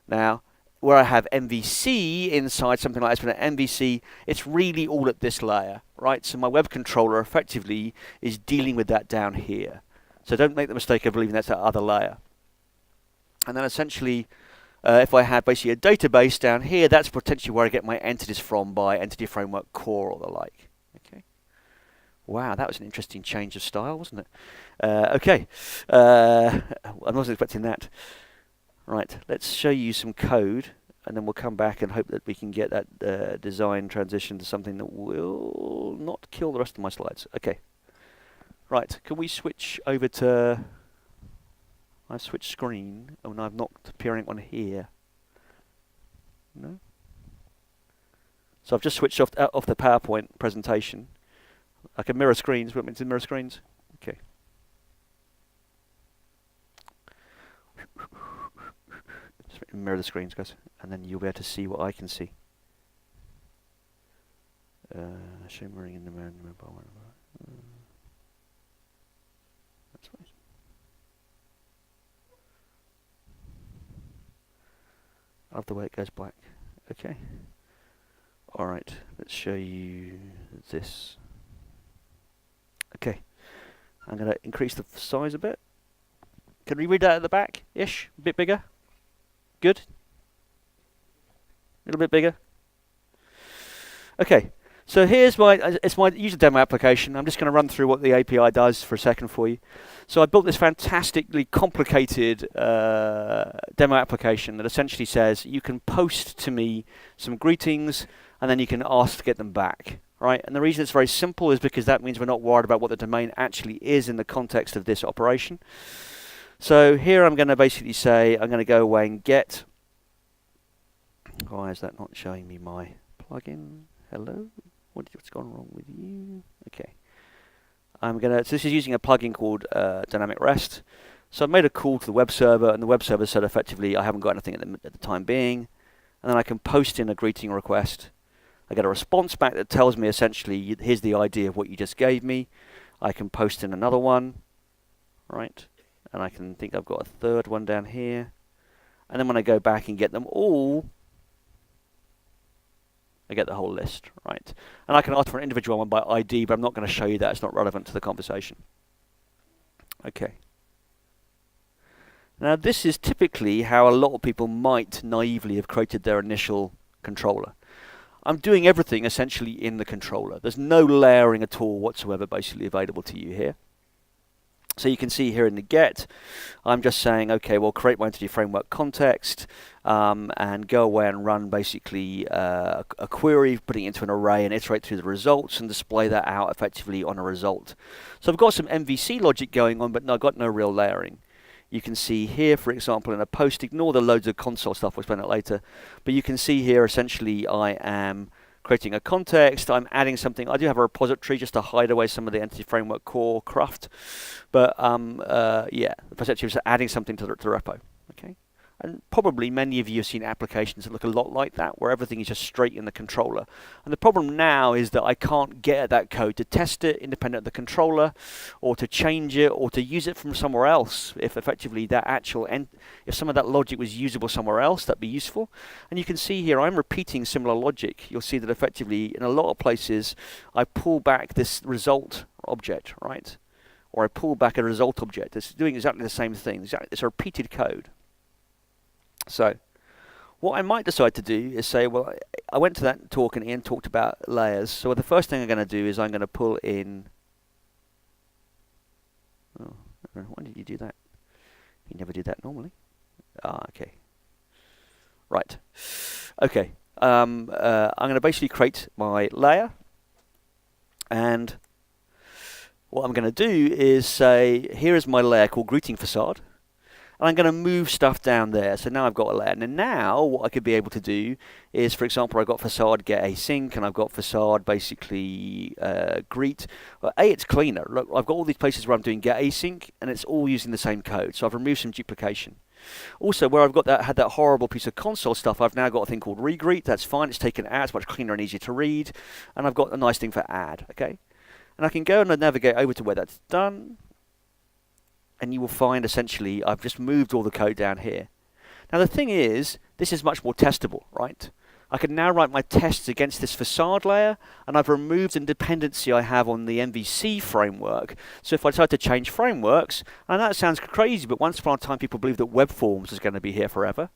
Now, where I have MVC inside something like this, but an MVC, it's really all at this layer, right? So my web controller effectively is dealing with that down here. So don't make the mistake of believing that's that other layer. And then essentially, if I had basically a database down here, that's potentially where I get my entities from by Entity Framework Core or the like. Okay. Wow, that was an interesting change of style, wasn't it? Okay. I wasn't expecting that. Right, let's show you some code, and then we'll come back and hope that we can get that design transition to something that will not kill the rest of my slides. Okay. Right, can we switch over to... I've switched screen, and I've not appearing on here. No? So I've just switched off the PowerPoint presentation. I can mirror screens. Want me to mirror screens? Okay. Just mirror the screens, guys, and then you'll be able to see what I can see. Show mirroring in the mobile. That's right. I love the way it goes black. Okay. All right. Let's show you this. Okay. I'm going to increase the size a bit. Can we read that at the back? Ish? A bit bigger? Good? A little bit bigger? Okay. So here's it's my user demo application. I'm just going to run through what the API does for a second for you. So I built this fantastically complicated demo application that essentially says you can post to me some greetings and then you can ask to get them back. Right? And the reason it's very simple is because that means we're not worried about what the domain actually is in the context of this operation. So here I'm going to basically say I'm going to go away and get. Why is that not showing me my plugin? Hello? What's gone wrong with you? Okay. So this is using a plugin called Dynamic REST. So I've made a call to the web server, and the web server said effectively I haven't got anything at the time being. And then I can post in a greeting request. I get a response back that tells me essentially, here's the ID of what you just gave me. I can post in another one, right? And I can think I've got a third one down here. And then when I go back and get them all, I get the whole list, right? And I can ask for an individual one by ID, but I'm not going to show you that. It's not relevant to the conversation. Okay. Now, this is typically how a lot of people might naively have created their initial controller. I'm doing everything essentially in the controller. There's no layering at all whatsoever basically available to you here. So you can see here in the get, I'm just saying, okay, well, create my entity framework context and go away and run basically a query, putting it into an array and iterate through the results and display that out effectively on a result. So I've got some MVC logic going on, but I've got no real layering. You can see here, for example, in a post, ignore the loads of console stuff, we'll explain that later, but you can see here essentially I am creating a context, I'm adding something. I do have a repository just to hide away some of the Entity Framework Core cruft, but yeah, essentially just adding something to the repo. Okay, and probably many of you have seen applications that look a lot like that, where everything is just straight in the controller. And the problem now is that I can't get at that code to test it independent of the controller, or to change it, or to use it from somewhere else. If effectively that if some of that logic was usable somewhere else, that'd be useful. And you can see here I'm repeating similar logic. You'll see that effectively in a lot of places I pull back this result object, right? Or I pull back a result object. It's doing exactly the same thing. It's a repeated code. So what I might decide to do is say, well, I went to that talk and Ian talked about layers. So the first thing I'm going to do is I'm going to pull in. Oh, why did you do that? You never do that normally. Okay. Right. Okay. I'm going to basically create my layer, and what I'm going to do is say, here is my layer called Greeting Facade. And I'm going to move stuff down there. So now I've got a layer. And now what I could be able to do is, for example, I've got facade get async, and I've got facade basically greet. Well, it's cleaner. Look, I've got all these places where I'm doing get async, and it's all using the same code. So I've removed some duplication. Also, where I've got had that horrible piece of console stuff, I've now got a thing called regreet. That's fine. It's taken out. It's much cleaner and easier to read. And I've got a nice thing for add. Okay, and I can go and navigate over to where that's done. And you will find essentially I've just moved all the code down here. Now the thing is, this is much more testable, right? I can now write my tests against this facade layer, and I've removed the dependency I have on the MVC framework. So if I decide to change frameworks, I know that sounds crazy, but once upon a time people believed that web forms is going to be here forever,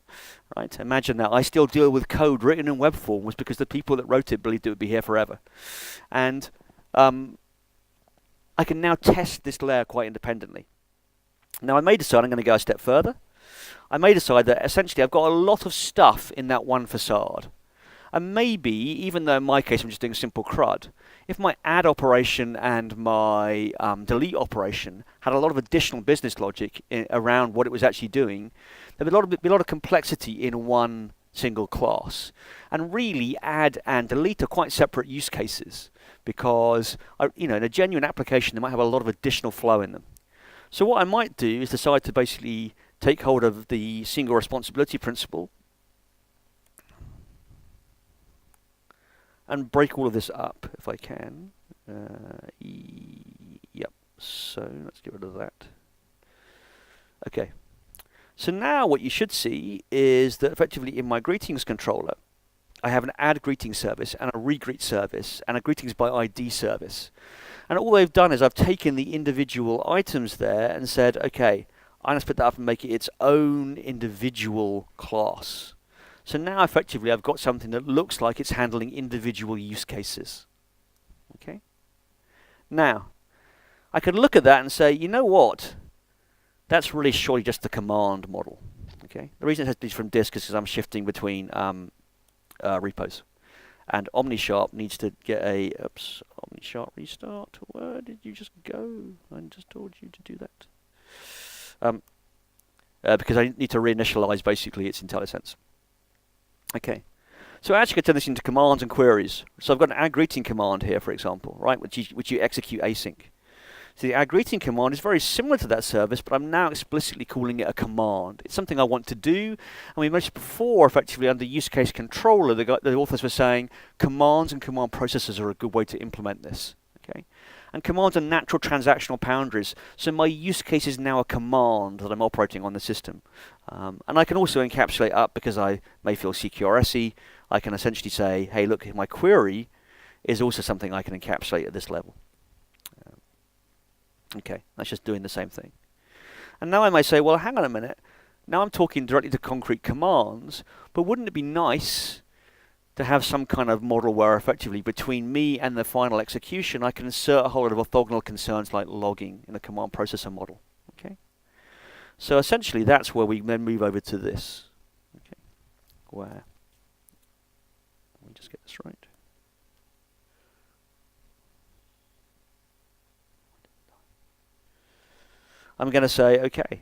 right? Imagine that I still deal with code written in web forms because the people that wrote it believed it would be here forever. And I can now test this layer quite independently. Now I may decide I'm going to go a step further. I may decide that essentially I've got a lot of stuff in that one facade. And maybe, even though in my case I'm just doing simple CRUD, if my add operation and my delete operation had a lot of additional business logic around what it was actually doing, there'd be a lot of complexity in one single class. And really, add and delete are quite separate use cases because, in a genuine application, they might have a lot of additional flow in them. So what I might do is decide to basically take hold of the single responsibility principle and break all of this up if I can. Yep, so let's get rid of that. Okay, so now what you should see is that effectively in my greetings controller, I have an add greeting service and a regreet service and a greetings by ID service. And all they've done is I've taken the individual items there and said, okay, I'm going to split that up and make it its own individual class. So now effectively I've got something that looks like it's handling individual use cases. Okay. Now, I could look at that and say, you know what? That's really surely just the command model. Okay. The reason it has to be from disk is because I'm shifting between repos. And OmniSharp needs to get a, OmniSharp restart. Where did you just go? I just told you to do that. Because I need to reinitialize basically its IntelliSense. Okay, so I actually can turn this into commands and queries. So I've got an add greeting command here, for example, right, which you execute async. So the add greeting command is very similar to that service, but I'm now explicitly calling it a command. It's something I want to do, and we mentioned before, effectively under use case controller, the authors were saying commands and command processors are a good way to implement this. Okay, and commands are natural transactional boundaries. So my use case is now a command that I'm operating on the system. And I can also encapsulate up because I may feel CQRS-y. I can essentially say, hey, look, my query is also something I can encapsulate at this level. Okay, that's just doing the same thing. And now I may say, well, hang on a minute. Now I'm talking directly to concrete commands, but wouldn't it be nice to have some kind of model where effectively between me and the final execution I can insert a whole lot of orthogonal concerns like logging in a command processor model. Okay, so essentially that's where we then move over to this. Okay, where let me just get this right. I'm going to say, okay,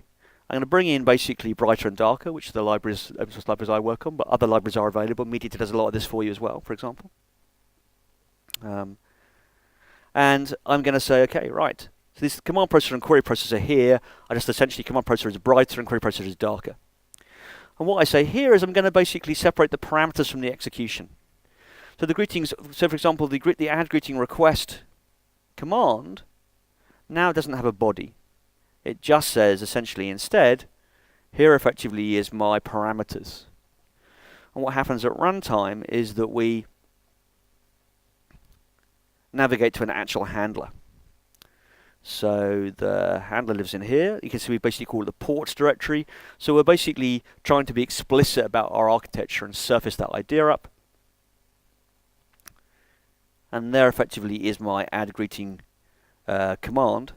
I'm going to bring in basically Brighter and Darker, which are the libraries, open source libraries I work on, but other libraries are available. Mediator does a lot of this for you as well, for example. And I'm going to say, okay, right. So this command processor and query processor here are just essentially command processor is Brighter and query processor is Darker. And what I say here is I'm going to basically separate the parameters from the execution. So the greetings, so for example, the add greeting request command now doesn't have a body. It just says, essentially, instead, here effectively is my parameters. And what happens at runtime is that we navigate to an actual handler. So the handler lives in here. You can see we basically call it the ports directory. So we're basically trying to be explicit about our architecture and surface that idea up. And there effectively is my add greeting command.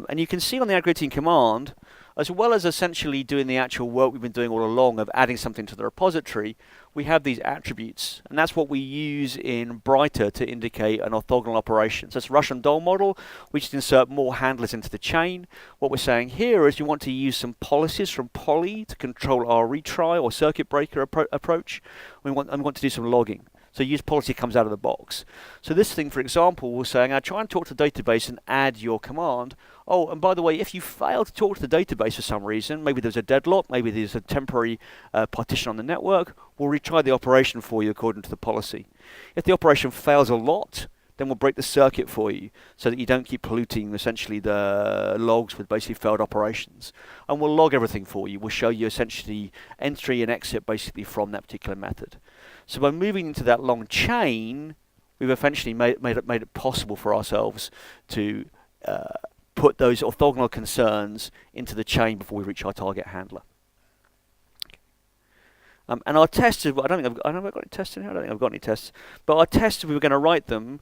And you can see on the add greeting command, as well as essentially doing the actual work we've been doing all along of adding something to the repository, we have these attributes. And that's what we use in Brighter to indicate an orthogonal operation. So it's a Russian doll model. We just insert more handlers into the chain. What we're saying here is you want to use some policies from Poly to control our retry or circuit breaker approach. We want to do some logging. So use policy comes out of the box. So this thing, for example, we're saying, I try and talk to the database and add your command. Oh, and by the way, if you fail to talk to the database for some reason, maybe there's a deadlock, maybe there's a temporary partition on the network, we'll retry the operation for you according to the policy. If the operation fails a lot, then we'll break the circuit for you so that you don't keep polluting essentially the logs with basically failed operations. And we'll log everything for you. We'll show you essentially entry and exit basically from that particular method. So by moving into that long chain, we've essentially made it possible for ourselves to put those orthogonal concerns into the chain before we reach our target handler. And our tests, I don't think I've got any tests in here. I don't think I've got any tests. But our tests, if we were going to write them,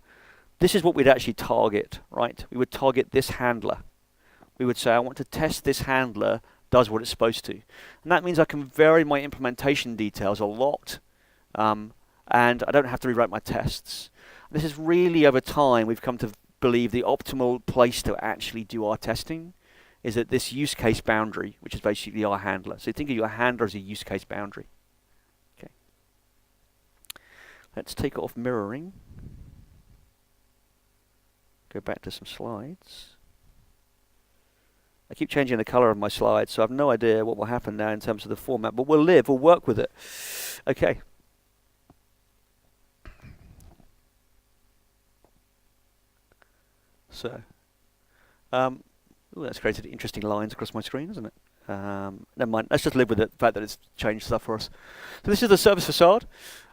this is what we'd actually target, right? We would target this handler. We would say, I want to test this handler does what it's supposed to. And that means I can vary my implementation details a lot. And I don't have to rewrite my tests. This is really, over time, we've come to believe the optimal place to actually do our testing is at this use case boundary, which is basically our handler. So think of your handler as a use case boundary. Okay. Let's take off mirroring. Go back to some slides. I keep changing the color of my slides, so I have no idea what will happen now in terms of the format, but we'll work with it. Okay. So, that's created interesting lines across my screen, isn't it? Never mind, let's just live with it, the fact that it's changed stuff for us. So this is the service facade.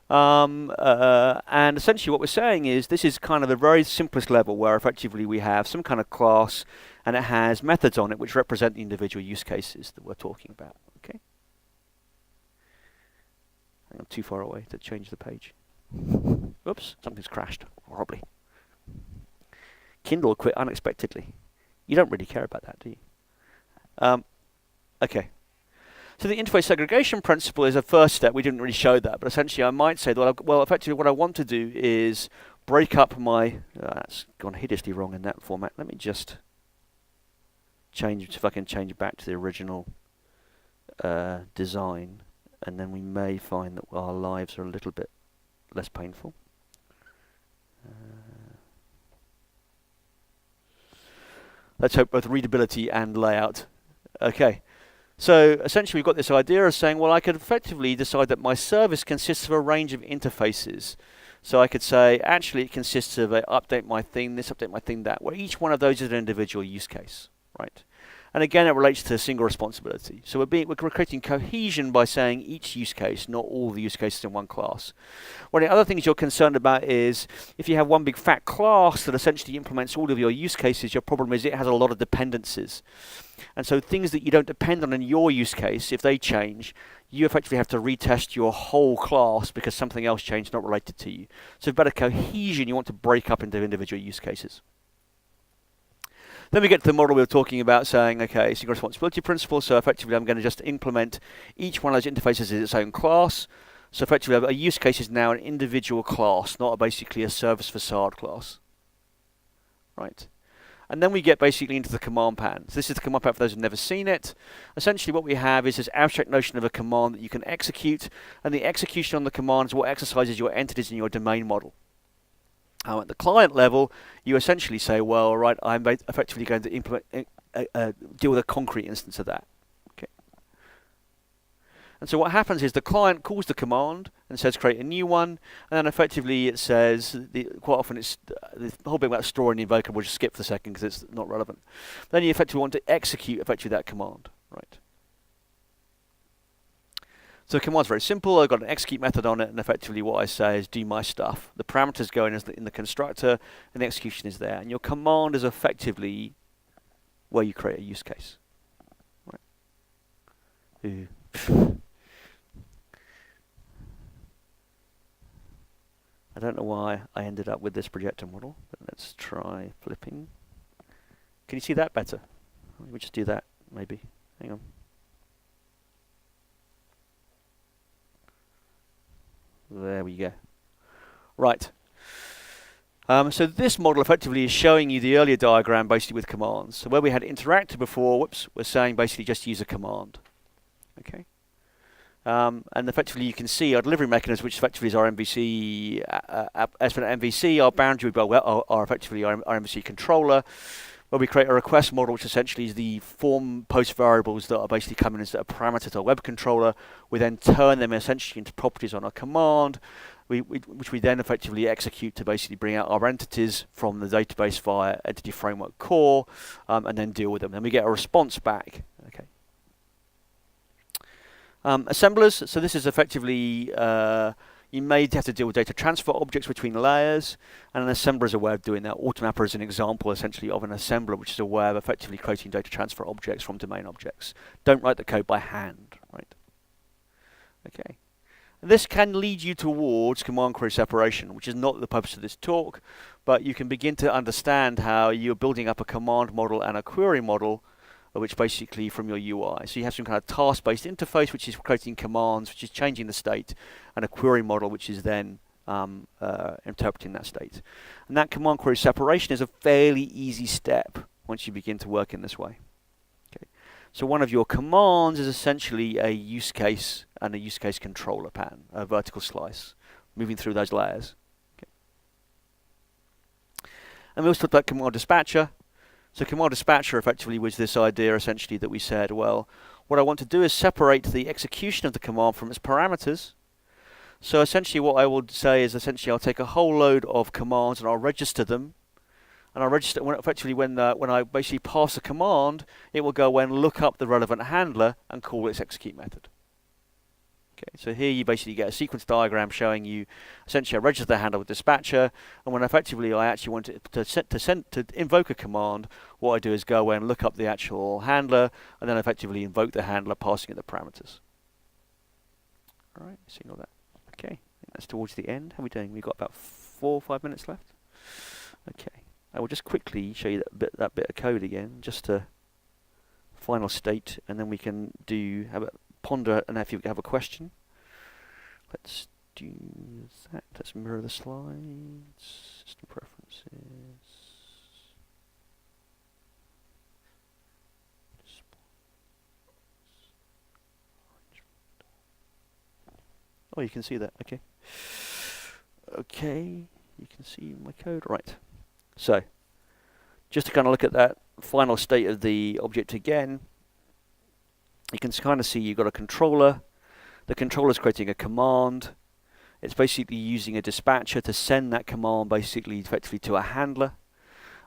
And essentially what we're saying is this is kind of the very simplest level where effectively we have some kind of class and it has methods on it which represent the individual use cases that we're talking about. Okay. I'm too far away to change the page. Oops, something's crashed horribly. Kindle quit unexpectedly. You don't really care about that, do you? Okay. So the interface segregation principle is a first step. We didn't really show that, but essentially I might say that, well, effectively what I want to do is break up my, that's gone hideously wrong in that format. Let me just change, if I can change it back to the original design, and then we may find that our lives are a little bit less painful. Let's hope both readability and layout. Okay. So essentially we've got this idea of saying, well, I could effectively decide that my service consists of a range of interfaces. So I could say, actually it consists of a update my thing, this, update my thing, that, where each one of those is an individual use case, right? And again, it relates to single responsibility. So we're creating cohesion by saying each use case, not all the use cases in one class. One of the other things you're concerned about is if you have one big fat class that essentially implements all of your use cases, your problem is it has a lot of dependencies. And so things that you don't depend on in your use case, if they change, you effectively have to retest your whole class because something else changed not related to you. So for better cohesion, you want to break up into individual use cases. Then we get to the model we were talking about saying, okay, single responsibility principle, so effectively I'm going to just implement each one of those interfaces as its own class. So effectively a use case is now an individual class, not basically a service facade class. Right? And then we get basically into the command pan. So this is the command pan for those who've never seen it. Essentially what we have is this abstract notion of a command that you can execute, and the execution on the command is what exercises your entities in your domain model. At the client level, you essentially say, well, right, I'm effectively going to implement, deal with a concrete instance of that. Okay. And so what happens is the client calls the command and says create a new one, and then effectively it says, quite often it's the whole bit about storing the invoker, we'll just skip for a second because it's not relevant. Then you effectively want to execute effectively that command, right? So the command's very simple. I've got an execute method on it, and effectively what I say is do my stuff. The parameters go in as in the constructor, and the execution is there. And your command is effectively where you create a use case. Right. I don't know why I ended up with this projector model, but let's try flipping. Can you see that better? Let me just do that, maybe. Hang on. There we go. Right. So this model effectively is showing you the earlier diagram basically with commands. So where we had interactive before, we're saying basically just use a command. Okay. And effectively you can see our delivery mechanism, which effectively is our MVC, MVC, our boundary, are effectively our MVC controller, where we create a request model, which essentially is the form post variables that are basically coming as a parameter to our web controller. We then turn them essentially into properties on our command. which we then effectively execute to basically bring out our entities from the database via Entity Framework Core, and then deal with them. Then we get a response back. Okay. Assemblers, so this is effectively, you may have to deal with data transfer objects between layers, and an assembler is a way of doing that. Automapper is an example, essentially, of an assembler, which is a way of effectively creating data transfer objects from domain objects. Don't write the code by hand, right? Okay. This can lead you towards command query separation, which is not the purpose of this talk, but you can begin to understand how you're building up a command model and a query model, which basically from your UI. So you have some kind of task-based interface, which is creating commands, which is changing the state, and a query model, which is then interpreting that state. And that command query separation is a fairly easy step once you begin to work in this way. Okay. So one of your commands is essentially a use case and a use case controller pattern, a vertical slice, moving through those layers. Okay. And we also talked about command dispatcher. So command dispatcher effectively was this idea essentially that we said, well, what I want to do is separate the execution of the command from its parameters. So essentially what I would say is essentially I'll take a whole load of commands and I'll register them. And I'll register effectively when I basically pass a command, it will go away and look up the relevant handler and call its execute method. Okay, so here you basically get a sequence diagram showing you essentially I register the handler with dispatcher, and when effectively I actually want to invoke a command, what I do is go away and look up the actual handler, and then effectively invoke the handler, passing it the parameters. All right, seeing all that. Okay, I think that's towards the end. How are we doing? We've got about 4 or 5 minutes left. Okay, I will just quickly show you that bit of code again, just to final state, and then we can ponder, and if you have a question, let's do that. Let's mirror the slides. System preferences. Oh, you can see that. Okay. Okay, you can see my code. Right. So, just to kind of look at that final state of the object again, you can kind of see you've got a controller. The controller is creating a command. It's basically using a dispatcher to send that command basically effectively to a handler.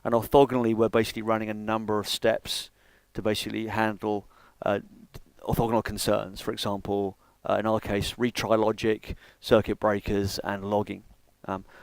And orthogonally, we're basically running a number of steps to basically handle orthogonal concerns. For example, in our case, retry logic, circuit breakers, and logging.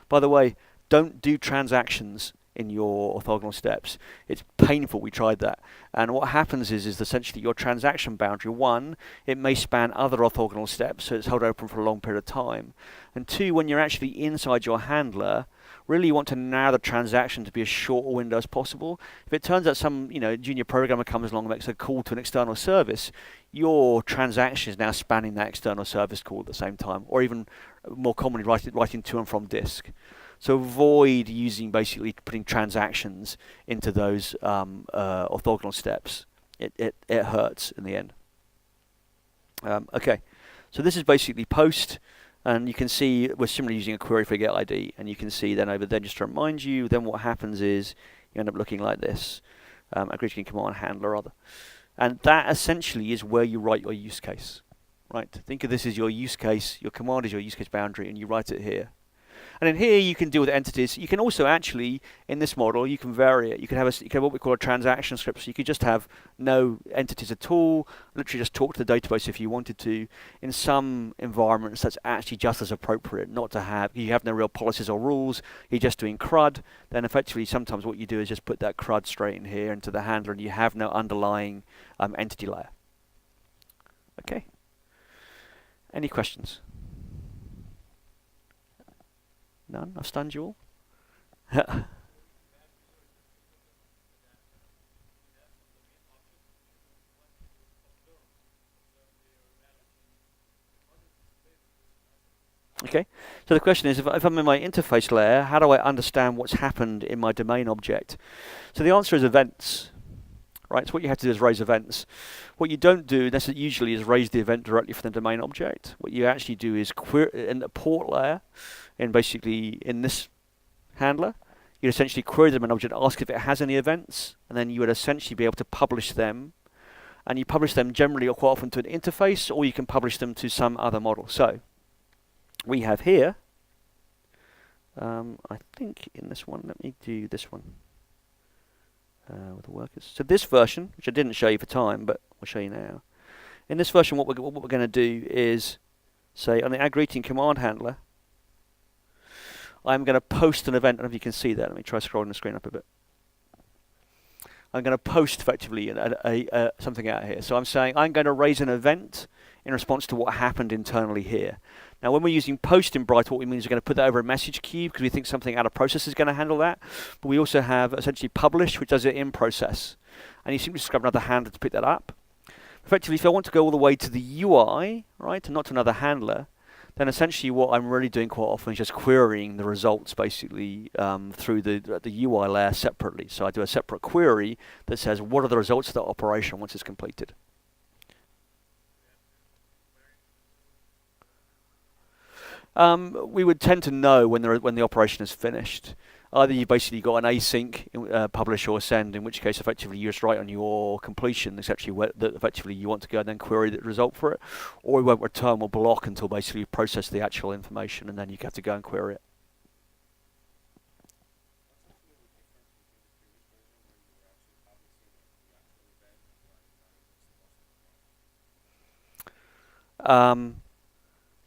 By the way, don't do transactions in your orthogonal steps. It's painful. We tried that. And what happens is essentially your transaction boundary, one, it may span other orthogonal steps, so it's held open for a long period of time. And two, when you're actually inside your handler, really you want to narrow the transaction to be as short a window as possible. If it turns out some junior programmer comes along and makes a call to an external service, your transaction is now spanning that external service call at the same time, or even more commonly writing to and from disk. So avoid using basically putting transactions into those orthogonal steps. It hurts in the end. Okay, so this is basically post, and you can see we're similarly using a query for get ID, and you can see then over there, just to remind you, then what happens is you end up looking like this, a greeting command handler rather. And that essentially is where you write your use case, right? Think of this as your use case, your command is your use case boundary, and you write it here. And in here you can deal with entities. You can also actually, in this model, you can vary it. You can have what we call a transaction script. So you could just have no entities at all, literally just talk to the database if you wanted to. In some environments, that's actually just as appropriate, not to have, you have no real policies or rules, you're just doing CRUD. Then effectively, sometimes what you do is just put that CRUD straight in here into the handler, and you have no underlying entity layer. Okay. Any questions? None? I've stunned you all? Okay, so the question is, if I'm in my interface layer, how do I understand what's happened in my domain object? So the answer is events. Right, so what you have to do is raise events. What you don't do usually is raise the event directly from the domain object. What you actually do is query in the port layer, in this handler, you'd essentially query them an object, ask if it has any events, and then you would essentially be able to publish them. And you publish them generally or quite often to an interface, or you can publish them to some other model. So we have here I think in this one, let me do this one with the workers. So this version, which I didn't show you for time, but I'll show you now. In this version, what we're going to do is say on the add greeting command handler, I'm going to post an event. I don't know if you can see that. Let me try scrolling the screen up a bit. I'm going to post effectively something out here. So I'm saying I'm going to raise an event in response to what happened internally here. Now, when we're using post in Brighter, what we mean is we're going to put that over a message queue because we think something out of process is going to handle that. But we also have essentially publish, which does it in process. And you simply just grab another handler to pick that up. Effectively, if I want to go all the way to the UI, right, and not to another handler, then essentially what I'm really doing quite often is just querying the results basically through the UI layer separately. So I do a separate query that says what are the results of that operation once it's completed. We would tend to know when the operation is finished. Either you've basically got an async publish or send, in which case effectively you just write on your completion that effectively you want to go and then query the result for it, or it won't return or block until basically you process the actual information and then you have to go and query it.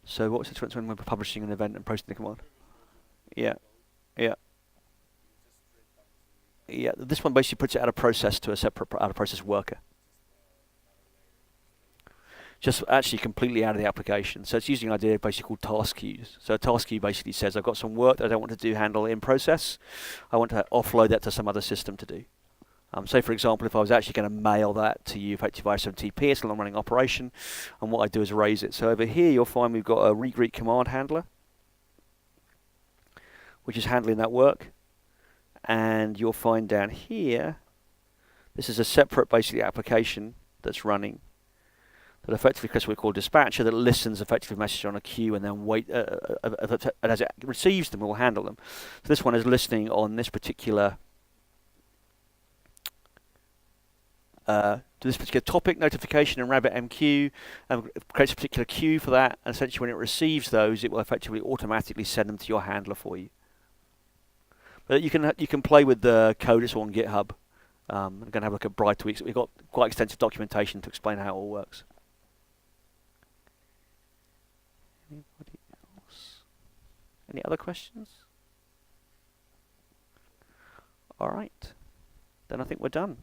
So what was the difference when we're publishing an event and posting the command? Yeah, yeah. Yeah, this one basically puts it out of process to a separate out of process worker. Just actually completely out of the application. So it's using an idea basically called task queues. So a task queue basically says I've got some work that I don't want to do handle in process. I want to offload that to some other system to do. Say for example, if I was actually going to mail that to you effective ISMTP, it's a long running operation, and what I do is raise it. So over here you'll find we've got a regreet command handler, which is handling that work. And you'll find down here, this is a separate basically application that's running that effectively, because we call dispatcher, that listens effectively message on a queue and then wait, and as it receives them, it will handle them. So this one is listening on this particular to this particular topic notification in RabbitMQ, and creates a particular queue for that. And essentially, when it receives those, it will effectively automatically send them to your handler for you. But you can play with the code. It's all on GitHub. I'm going to have a look at Brighter. We've got quite extensive documentation to explain how it all works. Anybody else? Any other questions? All right. Then I think we're done.